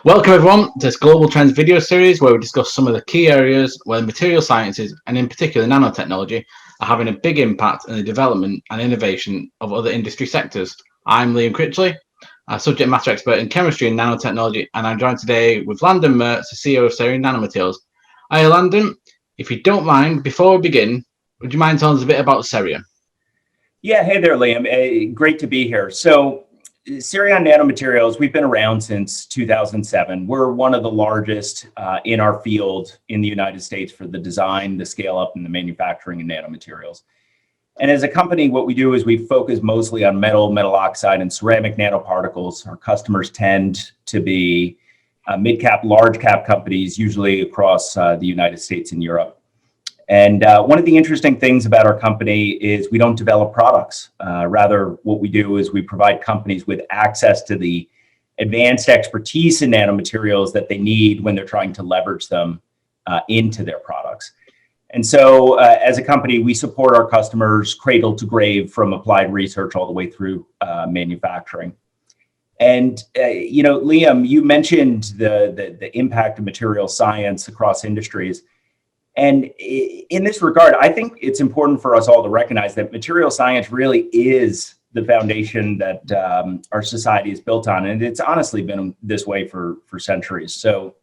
Welcome everyone to this Global Trends video series where we discuss some of the key areas where material sciences and in particular nanotechnology are having a big impact in the development and innovation of other industry sectors. I'm Liam Critchley, a subject matter expert in chemistry and nanotechnology, and I'm joined today with Landon Mertz, the CEO of Sarian Nanomaterials. Hi Landon, if you don't mind, before we begin, would you mind telling us a bit about Sarian? Yeah, hey there, Liam. Great to be here. Sarion Nanomaterials, we've been around since 2007. We're one of the largest in our field in the United States for the design, the scale up, and the manufacturing of nanomaterials. And as a company, what we do is we focus mostly on metal oxide, and ceramic nanoparticles. Our customers tend to be mid-cap, large-cap companies, usually across the United States and Europe. And one of the interesting things about our company is we don't develop products. Rather, what we do is we provide companies with access to the advanced expertise in nanomaterials that they need when they're trying to leverage them into their products. And so as a company, we support our customers cradle to grave, from applied research all the way through manufacturing. And, Liam, you mentioned the impact of material science across industries. And in this regard, I think it's important for us all to recognize that material science really is the foundation that our society is built on. And it's honestly been this way for centuries. So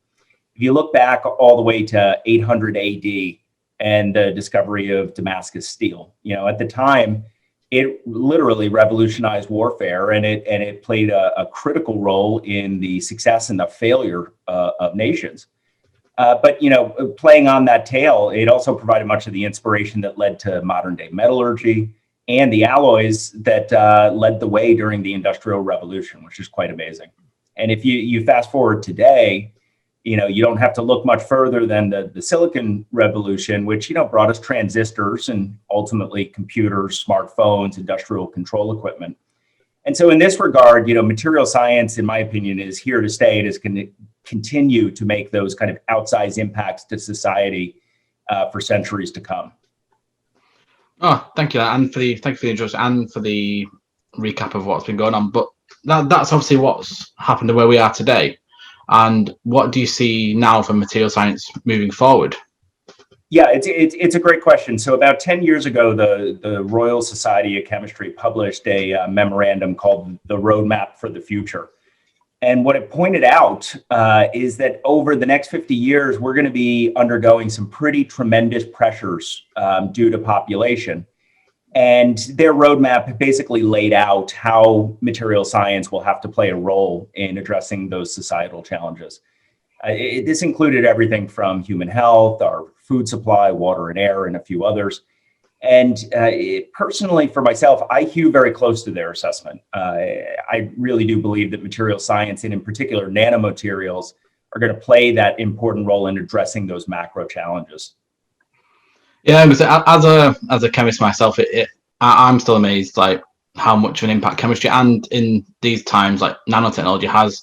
if you look back all the way to 800 AD and the discovery of Damascus steel, at the time, it literally revolutionized warfare, and it played a critical role in the success and the failure of nations. But playing on that tale, it also provided much of the inspiration that led to modern day metallurgy and the alloys that led the way during the Industrial Revolution, which is quite amazing. And if you fast forward today, you don't have to look much further than the Silicon Revolution, which brought us transistors and ultimately computers, smartphones, industrial control equipment. And so in this regard, material science, in my opinion, is here to stay. It is going to continue to make those kind of outsized impacts to society for centuries to come. Oh, thank you, and thank you for the introduction and for the recap of what's been going on. But that's obviously what's happened to where we are today. And what do you see now for material science moving forward? Yeah, it's a great question. So about 10 years ago, the Royal Society of Chemistry published a memorandum called The Roadmap for the Future. And what it pointed out is that over the next 50 years, we're going to be undergoing some pretty tremendous pressures due to population. And their roadmap basically laid out how material science will have to play a role in addressing those societal challenges. This included everything from human health, our food supply, water and air, and a few others. And personally, for myself, I hew very close to their assessment. I really do believe that material science, and in particular nanomaterials, are going to play that important role in addressing those macro challenges. Yeah, as a chemist myself, I'm still amazed like how much of an impact chemistry and in these times like nanotechnology has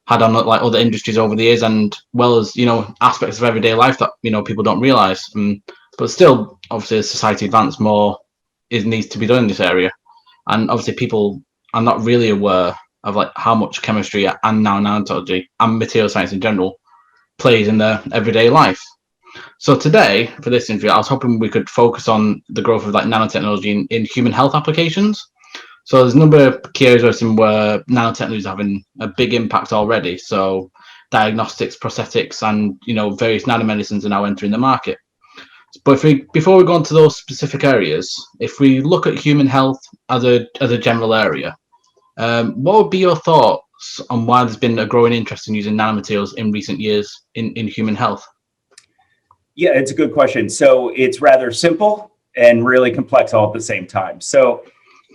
had on like other industries over the years, and well as aspects of everyday life that people don't realize. But still, obviously, as society advances, more needs to be done in this area, and obviously, people are not really aware of like how much chemistry and now nanotechnology and material science in general plays in their everyday life. So today, for this interview, I was hoping we could focus on the growth of like nanotechnology in human health applications. So there's a number of key areas where nanotechnology is having a big impact already. So diagnostics, prosthetics, and various nanomedicines are now entering the market. But before we go into those specific areas, if we look at human health as a general area, what would be your thoughts on why there's been a growing interest in using nanomaterials in recent years in human health? Yeah, it's a good question. So it's rather simple and really complex all at the same time. So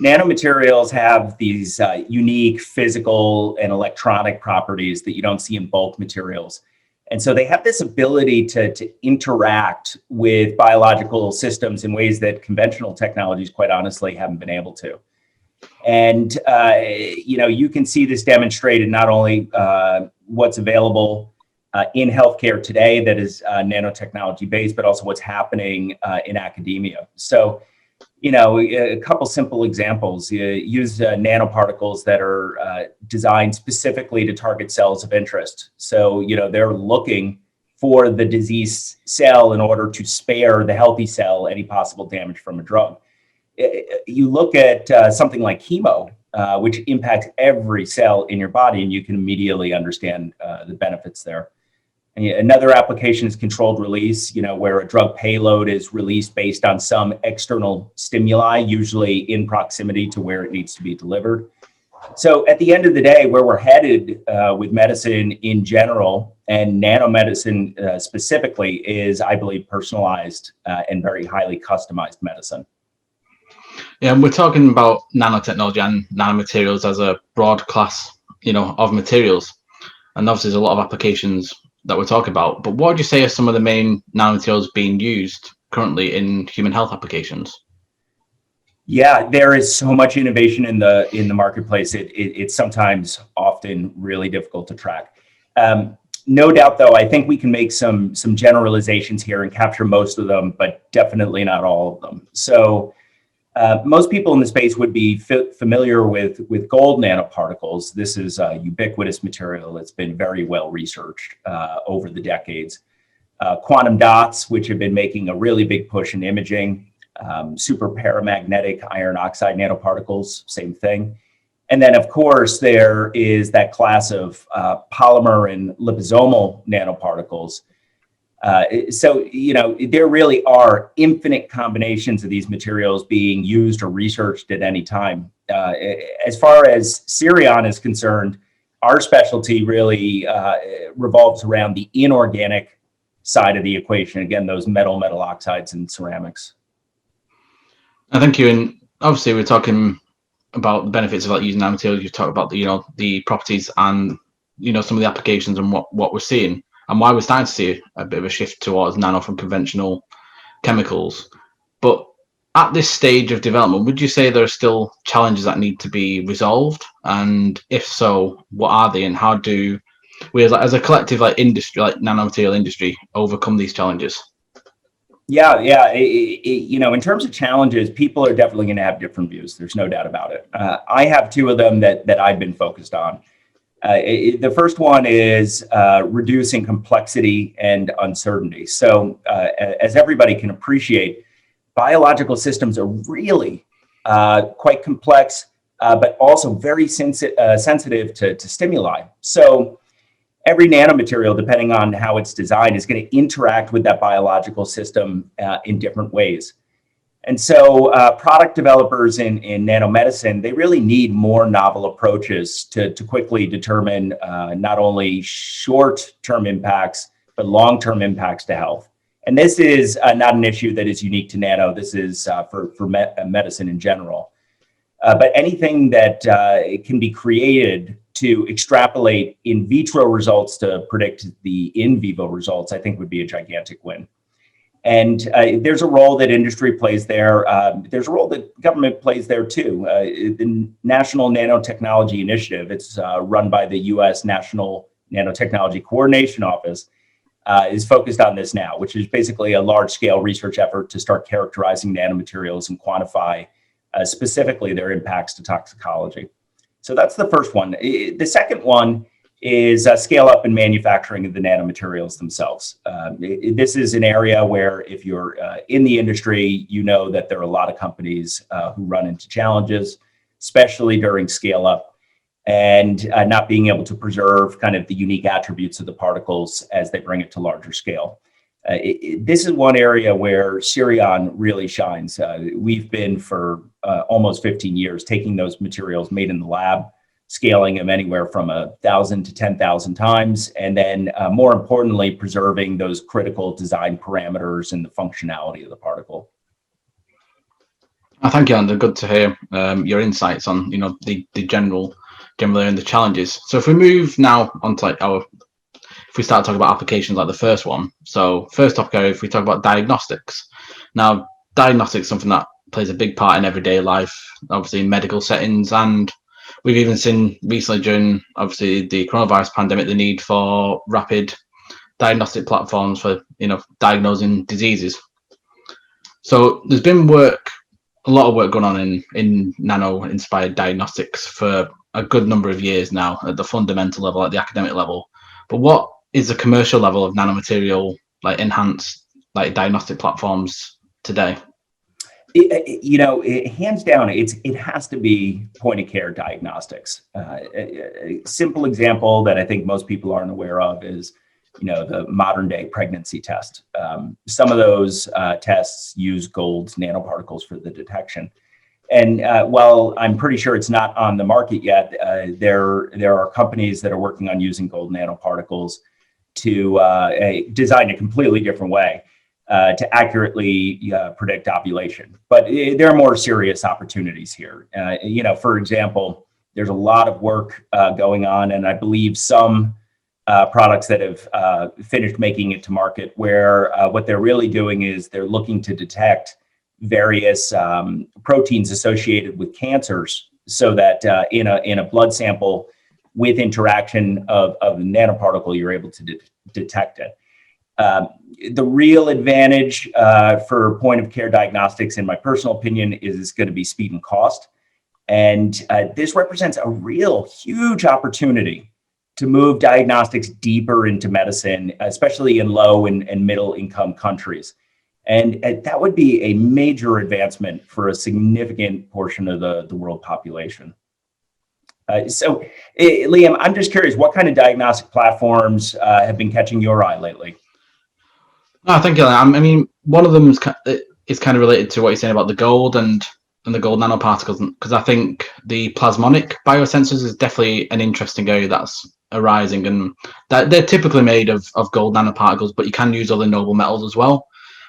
nanomaterials have these unique physical and electronic properties that you don't see in bulk materials. And so they have this ability to interact with biological systems in ways that conventional technologies, quite honestly, haven't been able to. And, you can see this demonstrated not only what's available in healthcare today that is nanotechnology based, but also what's happening in academia. So A couple simple examples. You use nanoparticles that are designed specifically to target cells of interest. So, they're looking for the diseased cell in order to spare the healthy cell any possible damage from a drug. You look at something like chemo, which impacts every cell in your body, and you can immediately understand the benefits there. And another application is controlled release, where a drug payload is released based on some external stimuli, usually in proximity to where it needs to be delivered. So at the end of the day, where we're headed with medicine in general and nanomedicine specifically is, I believe, personalized and very highly customized medicine. Yeah, and we're talking about nanotechnology and nanomaterials as a broad class, of materials. And obviously there's a lot of applications that we're talking about. But what would you say are some of the main nanomaterials being used currently in human health applications? Yeah, there is so much innovation in the marketplace. It's sometimes often really difficult to track. No doubt, though, I think we can make some generalizations here and capture most of them, but definitely not all of them. So most people in the space would be familiar with gold nanoparticles. This is a ubiquitous material that's been very well researched over the decades. Quantum dots, which have been making a really big push in imaging. Super paramagnetic iron oxide nanoparticles, same thing. And then, of course, there is that class of polymer and liposomal nanoparticles. So, there really are infinite combinations of these materials being used or researched at any time. As far as Sirion is concerned, our specialty really revolves around the inorganic side of the equation. Again, those metal oxides and ceramics. Thank you. And obviously we're talking about the benefits of using nanomaterials. You talk about the properties and some of the applications and what we're seeing and why we're starting to see a bit of a shift towards nano from conventional chemicals. But at this stage of development, would you say there are still challenges that need to be resolved? And if so, what are they, and how do we as a collective industry, nanomaterial industry, overcome these challenges? Yeah. In terms of challenges, people are definitely going to have different views. There's no doubt about it. I have two of them that I've been focused on. The first one is reducing complexity and uncertainty. So as everybody can appreciate, biological systems are really quite complex, but also very sensitive to stimuli. So every nanomaterial, depending on how it's designed, is going to interact with that biological system in different ways. And so product developers in nanomedicine, they really need more novel approaches to quickly determine not only short-term impacts, but long-term impacts to health. And this is not an issue that is unique to nano. This is for medicine in general. But anything that can be created to extrapolate in vitro results to predict the in vivo results, I think would be a gigantic win. And there's a role that industry plays there. There's a role that government plays there too. The National Nanotechnology Initiative, it's run by the U.S. National Nanotechnology Coordination Office, is focused on this now, which is basically a large-scale research effort to start characterizing nanomaterials and quantify specifically their impacts to toxicology. So that's the first one. The second one is scale up in manufacturing of the nanomaterials themselves. This is an area where if you're in the industry, you know that there are a lot of companies who run into challenges, especially during scale up and not being able to preserve kind of the unique attributes of the particles as they bring it to larger scale. This is one area where Sirion really shines. We've been for almost 15 years taking those materials made in the lab, scaling them anywhere from 1,000 to 10,000 times, and then more importantly, preserving those critical design parameters and the functionality of the particle. Thank you, Andrew. Good to hear your insights on the generally and the challenges. So if we move now on to if we start talking about applications like the first one. So first topic area, if we talk about diagnostics. Now, diagnostics is something that plays a big part in everyday life, obviously in medical settings, and we've even seen recently during obviously the coronavirus pandemic the need for rapid diagnostic platforms for diagnosing diseases. So there's been work a lot of work going on in nano-inspired diagnostics for a good number of years now at the fundamental level, at the academic level. But what is the commercial level of nanomaterial, like enhanced, like diagnostic platforms today? Hands down, it has to be point of care diagnostics. A simple example that I think most people aren't aware of is, the modern day pregnancy test. Some of those tests use gold nanoparticles for the detection. And while I'm pretty sure it's not on the market yet, there are companies that are working on using gold nanoparticles to design a completely different way to accurately predict ovulation. But there are more serious opportunities here. For example, there's a lot of work going on, and I believe some products that have finished making it to market where what they're really doing is they're looking to detect various proteins associated with cancers so that in a blood sample with interaction of a nanoparticle, you're able to detect it. The real advantage for point of care diagnostics, in my personal opinion, is going to be speed and cost. And this represents a real huge opportunity to move diagnostics deeper into medicine, especially in low and middle income countries. And that would be a major advancement for a significant portion of the world population. So, Liam, I'm just curious, what kind of diagnostic platforms have been catching your eye lately? No, thank you. I mean, one of them is kind of related to what you're saying about the gold and the gold nanoparticles, because I think the plasmonic biosensors is definitely an interesting area that's arising, and that they're typically made of gold nanoparticles, but you can use other noble metals as well.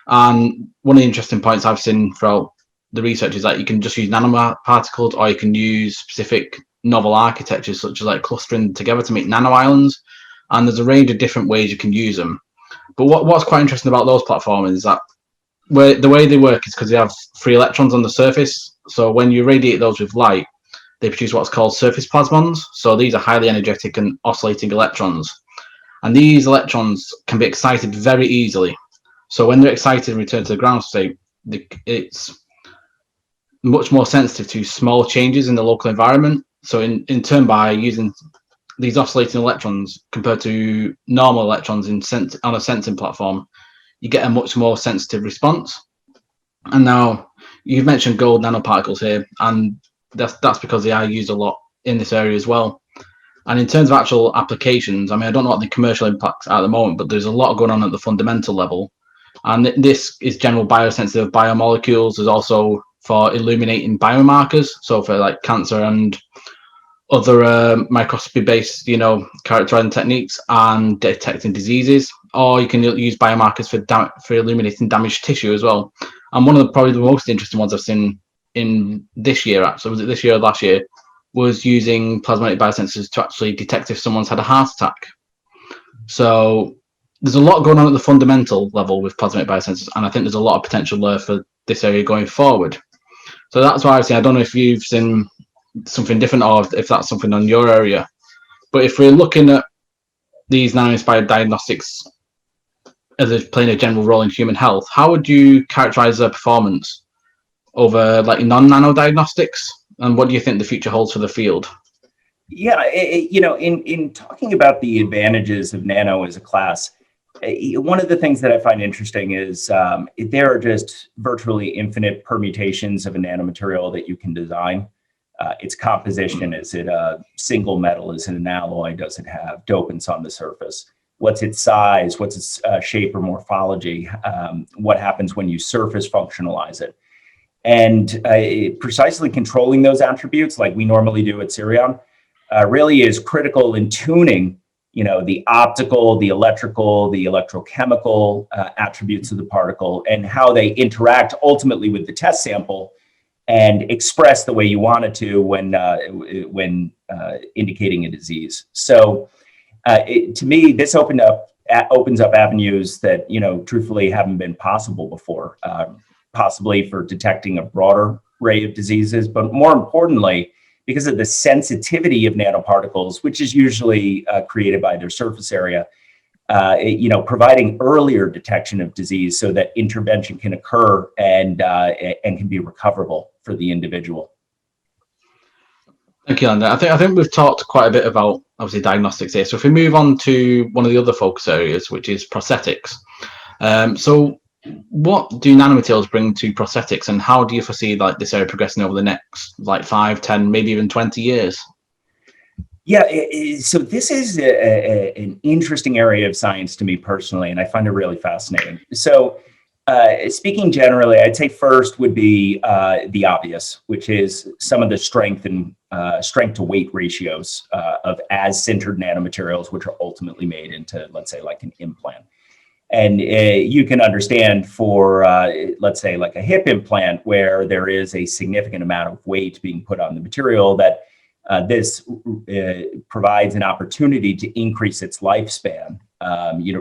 And one of the interesting points I've seen throughout the research is that you can just use nanoparticles, or you can use specific novel architectures, such as like clustering together to make nano islands. And there's a range of different ways you can use them. But what's quite interesting about those platforms is that the way they work is because they have free electrons on the surface. So when you radiate those with light, they produce what's called surface plasmons. So these are highly energetic and oscillating electrons. And these electrons can be excited very easily. So when they're excited and return to the ground state, it's much more sensitive to small changes in the local environment. So in turn, by using these oscillating electrons compared to normal electrons on a sensing platform, you get a much more sensitive response. And now you've mentioned gold nanoparticles here, and that's because they are used a lot in this area as well. And in terms of actual applications, I mean, I don't know what the commercial impacts are at the moment, but there's a lot going on at the fundamental level. And this is general biosensitive biomolecules. There's also for illuminating biomarkers, so for like cancer and other microscopy-based, characterizing techniques and detecting diseases. Or you can use biomarkers for illuminating damaged tissue as well. And one of probably the most interesting ones I've seen in this year, actually, was it this year or last year, was using plasmonic biosensors to actually detect if someone's had a heart attack. So there's a lot going on at the fundamental level with plasmonic biosensors, and I think there's a lot of potential there for this area going forward. So that's why I say I don't know if you've seen something different or if that's something on your area. But if we're looking at these nano-inspired diagnostics as playing a general role in human health, how would you characterize their performance over like non-nano diagnostics? And what do you think the future holds for the field? Yeah, in talking about the advantages of nano as a class, one of the things that I find interesting is there are just virtually infinite permutations of a nanomaterial that you can design. Its composition, is it a single metal? Is it an alloy? Does it have dopants on the surface? What's its size? What's its shape or morphology? What happens when you surface functionalize it? And precisely controlling those attributes like we normally do at Cirion really is critical in tuning the optical, the electrical, the electrochemical attributes of the particle and how they interact ultimately with the test sample and express the way you want it to when indicating a disease. So to me, this opens up avenues that, truthfully haven't been possible before, possibly for detecting a broader array of diseases, but more importantly, because of the sensitivity of nanoparticles, which is usually created by their surface area, providing earlier detection of disease so that intervention can occur and can be recoverable for the individual. Thank you, Andy. I think we've talked quite a bit about obviously diagnostics here. So if we move on to one of the other focus areas, which is prosthetics. So what do nanomaterials bring to prosthetics, and how do you foresee like this area progressing over the next like 5, 10, maybe even 20 years? Yeah, so this is an interesting area of science to me personally, and I find it really fascinating. So speaking generally, I'd say first would be the obvious, which is some of the strength and strength to weight ratios of as sintered nanomaterials, which are ultimately made into, let's say, like an implant. And you can understand for, let's say, like a hip implant, where there is a significant amount of weight being put on the material, that this provides an opportunity to increase its lifespan,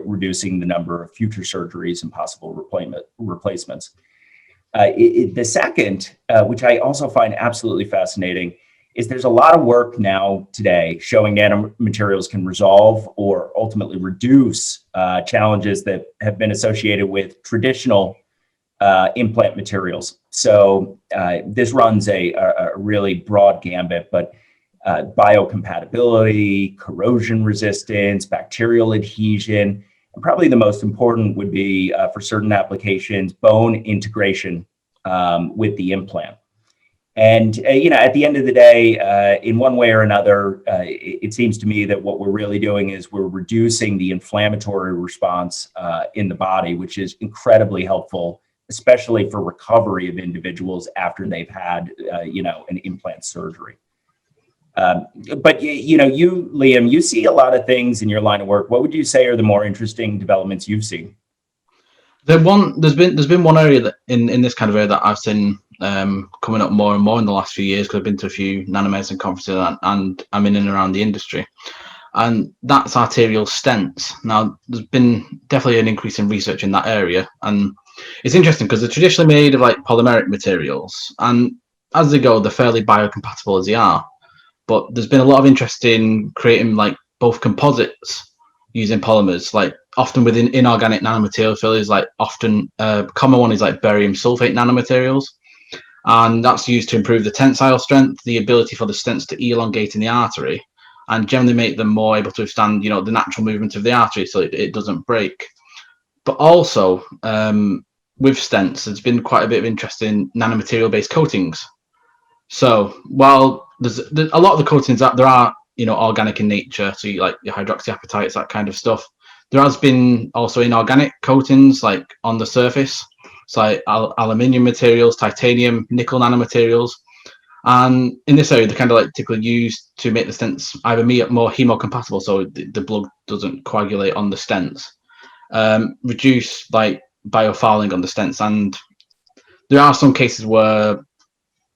reducing the number of future surgeries and possible replacements. The second, which I also find absolutely fascinating, is there's a lot of work now today showing nanomaterials can resolve or ultimately reduce challenges that have been associated with traditional implant materials. So this runs a really broad gambit, but biocompatibility, corrosion resistance, bacterial adhesion, and probably the most important would be for certain applications, bone integration with the implant. And, at the end of the day, in one way or another, it seems to me that what we're really doing is we're reducing the inflammatory response in the body, which is incredibly helpful, especially for recovery of individuals after they've had, an implant surgery. But, you, Liam, you see a lot of things in your line of work. What would you say are the more interesting developments you've seen? There's been one area that in this kind of area that I've seen coming up more and more in the last few years, because I've been to a few nanomedicine conferences and I'm in and around the industry, and that's arterial stents. Now, there's been definitely an increase in research in that area, and it's interesting because they're traditionally made of like polymeric materials, and as they go, they're fairly biocompatible as they are. But there's been a lot of interest in creating like both composites using polymers, like often within inorganic nanomaterial fillers, like often common one is like barium sulfate nanomaterials. And that's used to improve the tensile strength, the ability for the stents to elongate in the artery, and generally make them more able to withstand, the natural movement of the artery, so it doesn't break. But also, with stents, there's been quite a bit of interest in nanomaterial-based coatings. So while there's a lot of the coatings that there are, organic in nature, so like your hydroxyapatites, that kind of stuff, there has been also inorganic coatings like on the surface. It's like aluminium materials, titanium, nickel nanomaterials. And in this area, they're kind of like typically used to make the stents either more hemocompatible, so the blood doesn't coagulate on the stents, reduce like biofouling on the stents. And there are some cases where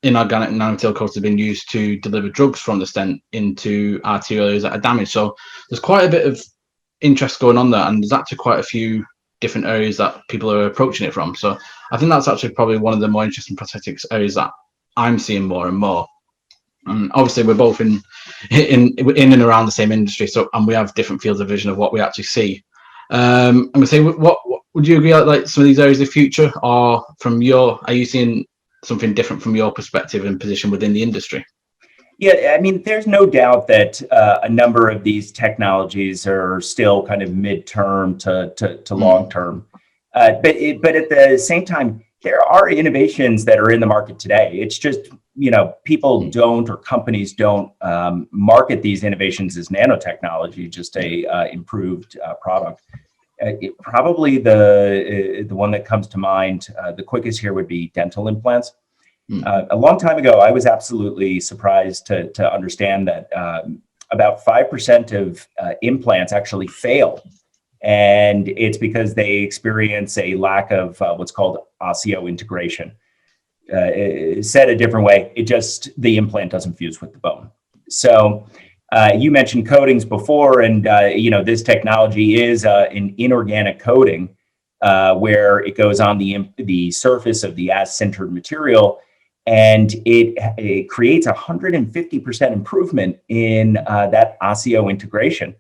inorganic nanomaterial coatings have been used to deliver drugs from the stent into arterial areas that are damaged. So there's quite a bit of interest going on there, and there's actually quite a few different areas that people are approaching it from. So I think that's actually probably one of the more interesting prosthetics areas that I'm seeing more and more. And obviously we're both in and around the same industry, so and we have different fields of vision of what we actually see. I'm gonna say, what would you agree, like some of these areas of the future, or are you seeing something different from your perspective and position within the industry? Yeah, I mean, there's no doubt that a number of these technologies are still kind of midterm to long term. But at the same time, there are innovations that are in the market today. It's just, people don't, or companies don't market these innovations as nanotechnology, just a improved product. Probably the one that comes to mind the quickest here would be dental implants. A long time ago, I was absolutely surprised to understand that about 5% of implants actually fail. And it's because they experience a lack of what's called osseointegration. Said a different way, the implant doesn't fuse with the bone. So you mentioned coatings before, and this technology is an inorganic coating where it goes on the surface of the as-sintered material, and it creates 150% improvement in that osseointegration.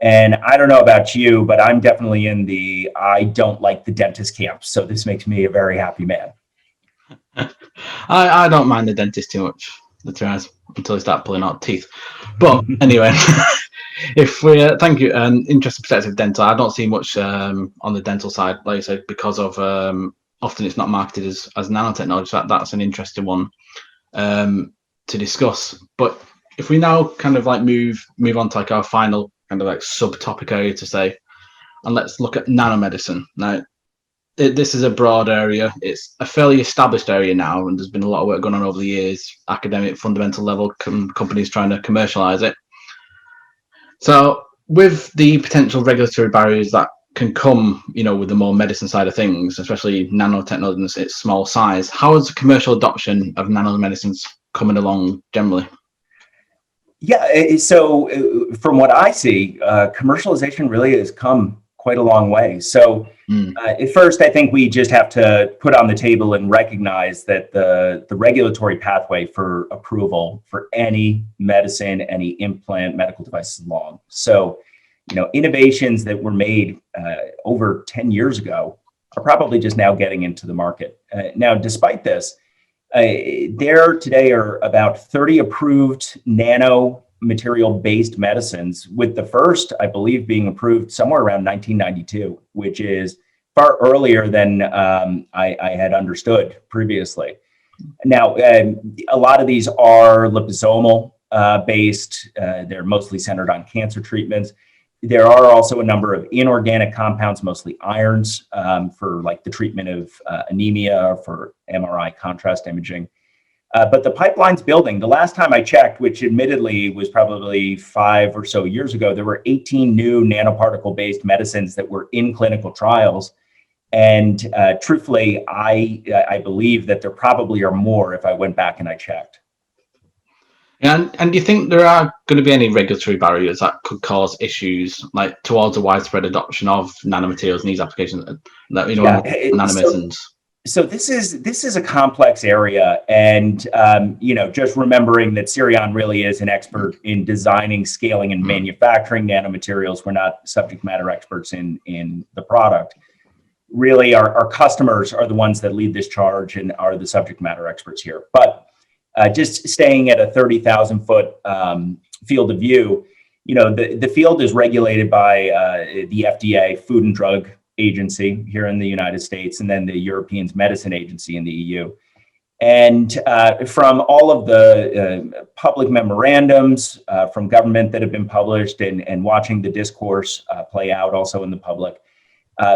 And I don't know about you, but I'm definitely in the I don't like the dentist camp. So this makes me a very happy man. I don't mind the dentist too much, until they start pulling out teeth. But anyway, if we thank you, interesting perspective dental. I don't see much on the dental side, like I said, because of often it's not marketed as nanotechnology. So that's an interesting one to discuss. But if we now kind of like move on to like our final kind of like subtopic area to say, and let's look at nanomedicine. Now, this is a broad area. It's a fairly established area now, and there's been a lot of work going on over the years, academic, fundamental level, companies trying to commercialize it. So with the potential regulatory barriers that can come, with the more medicine side of things, especially nanotechnology in its small size, how is the commercial adoption of nanomedicines coming along generally? Yeah, so from what I see, commercialization really has come quite a long way. So at first, I think we just have to put on the table and recognize that the regulatory pathway for approval for any medicine, any implant, medical device is long. So, innovations that were made over 10 years ago are probably just now getting into the market. Now, despite this, there today are about 30 approved nano material-based medicines, with the first, I believe, being approved somewhere around 1992, which is far earlier than I had understood previously. Now, a lot of these are liposomal based. They're mostly centered on cancer treatments. There are also a number of inorganic compounds, mostly irons, for like the treatment of anemia or for MRI contrast imaging. But the pipeline's building. The last time I checked, which admittedly was probably 5 or so years ago, there were 18 new nanoparticle-based medicines that were in clinical trials. And truthfully, I believe that there probably are more if I went back and I checked. And do you think there are going to be any regulatory barriers that could cause issues like towards a widespread adoption of nanomaterials in these applications, nanomedicines? So this is a complex area, and just remembering that Sirion really is an expert in designing, scaling, and manufacturing nanomaterials. We're not subject matter experts in the product. Really, our customers are the ones that lead this charge and are the subject matter experts here. But just staying at a 30,000 foot field of view, the field is regulated by the FDA, Food and Drug Agency here in the United States, and then the European Medicine Agency in the EU. And from all of the public memorandums from government that have been published and watching the discourse play out also in the public,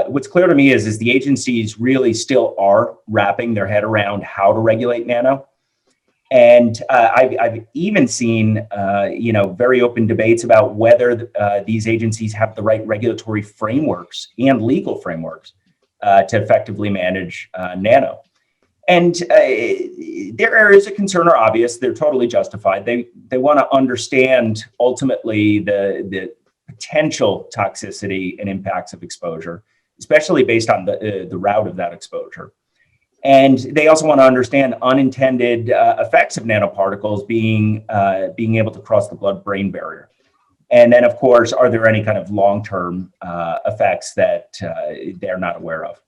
what's clear to me is the agencies really still are wrapping their head around how to regulate nano. And I've even seen, very open debates about whether these agencies have the right regulatory frameworks and legal frameworks to effectively manage nano. And their areas of concern are obvious. They're totally justified. They want to understand ultimately the potential toxicity and impacts of exposure, especially based on the route of that exposure. And they also want to understand unintended effects of nanoparticles being able to cross the blood-brain barrier. And then, of course, are there any kind of long-term effects that they're not aware of?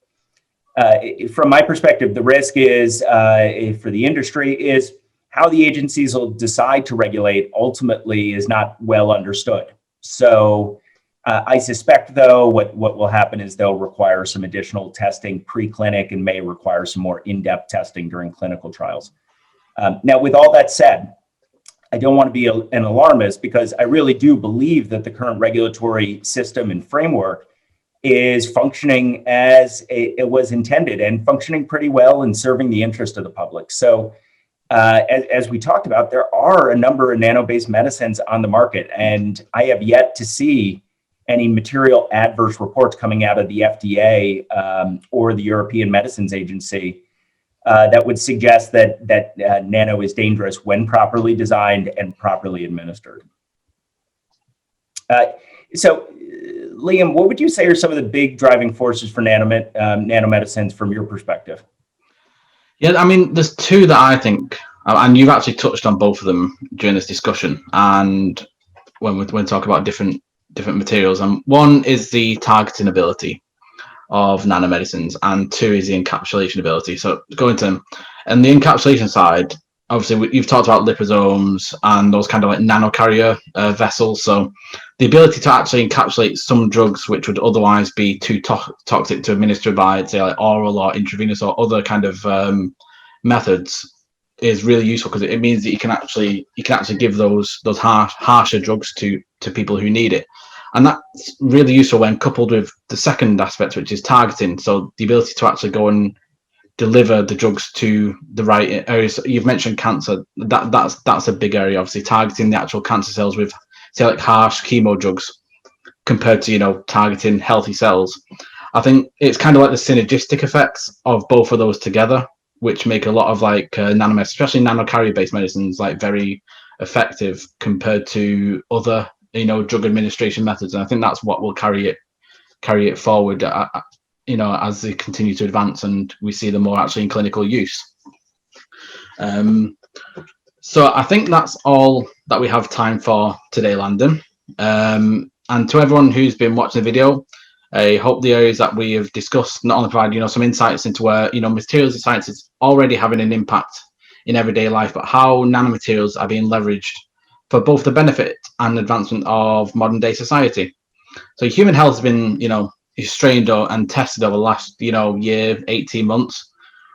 From my perspective, the risk is for the industry is how the agencies will decide to regulate ultimately is not well understood. So I suspect, though, what will happen is they'll require some additional testing pre-clinic and may require some more in-depth testing during clinical trials. Now, with all that said, I don't want to be an alarmist because I really do believe that the current regulatory system and framework is functioning as it was intended and functioning pretty well and serving the interest of the public. So as we talked about, there are a number of nano-based medicines on the market, and I have yet to see any material adverse reports coming out of the FDA or the European Medicines Agency that would suggest that nano is dangerous when properly designed and properly administered. So, Liam, what would you say are some of the big driving forces for nanomedicines from your perspective? Yeah, I mean, there's two that I think, and you've actually touched on both of them during this discussion. And when we talk about different different materials, and one is the targeting ability of nanomedicines, and two is the encapsulation ability. So going to, and the encapsulation side, obviously you've talked about liposomes and those kind of like nanocarrier vessels. So the ability to actually encapsulate some drugs which would otherwise be too toxic to administer by, say, like oral or intravenous or other kind of methods is really useful, because it means that you can actually give those harsher drugs to people who need it. And that's really useful when coupled with the second aspect, which is targeting. So the ability to actually go and deliver the drugs to the right areas. You've mentioned cancer. That's a big area. Obviously, targeting the actual cancer cells with, say, like harsh chemo drugs, compared to targeting healthy cells. I think it's kind of like the synergistic effects of both of those together, which make a lot of like nanomedicines, especially nanocarrier-based medicines, like very effective compared to other drug administration methods. And I think that's what will carry it forward, as they continue to advance and we see them more actually in clinical use. So I think that's all that we have time for today, Landon. And to everyone who's been watching the video, I hope the areas that we have discussed not only provide some insights into where materials and science is already having an impact in everyday life, but how nanomaterials are being leveraged for both the benefit and advancement of modern day society. So human health has been strained and tested over the last year, 18 months,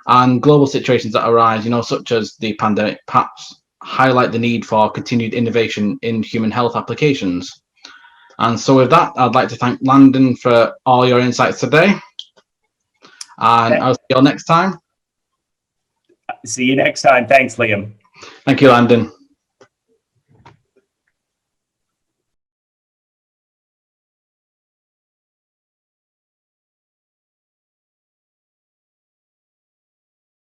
and global situations that arise such as the pandemic perhaps highlight the need for continued innovation in human health applications. And so with that, I'd like to thank Landon for all your insights today. And I'll see you all next time. See you next time. Thanks, Liam. Thank you, Landon.